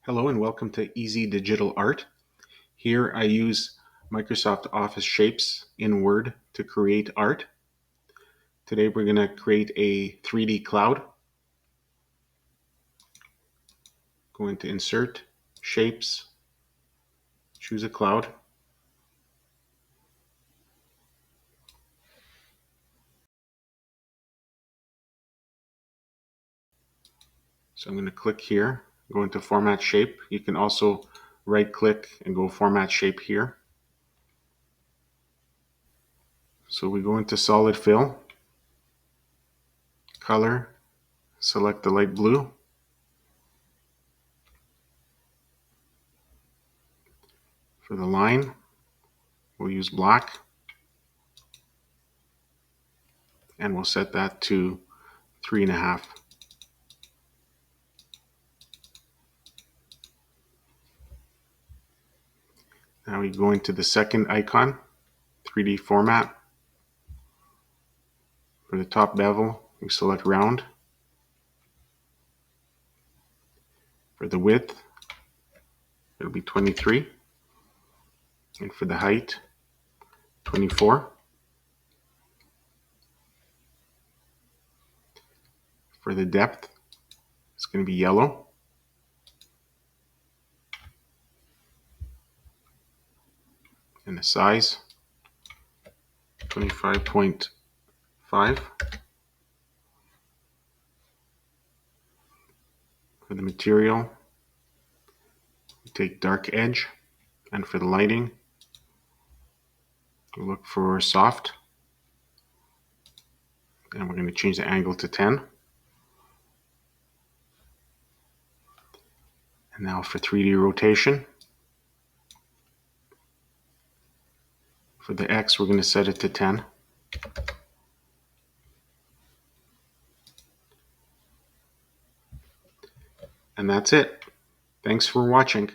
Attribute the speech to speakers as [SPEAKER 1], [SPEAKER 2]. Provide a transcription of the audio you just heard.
[SPEAKER 1] Hello and welcome to Easy Digital Art. Here I use Microsoft Office Shapes in Word to create art. Today we're going to create a 3D cloud. Go into Insert, Shapes, choose a cloud. So I'm going to click here, go into Format Shape. You can also right click and go Format Shape here. So we go into Solid Fill, Color, select the light blue. For the line, we'll use black. And we'll set that to 3.5. Now we go into the second icon, 3D format. For the top bevel, we select round. For the width, it'll be 23. And for the height, 24. For the depth, it's going to be yellow. And the size, 25.5. For the material, we take dark edge. And for the lighting, we look for soft. And we're going to change the angle to 10. And now for 3D rotation. For the X, we're going to set it to 10. And that's it. Thanks for watching.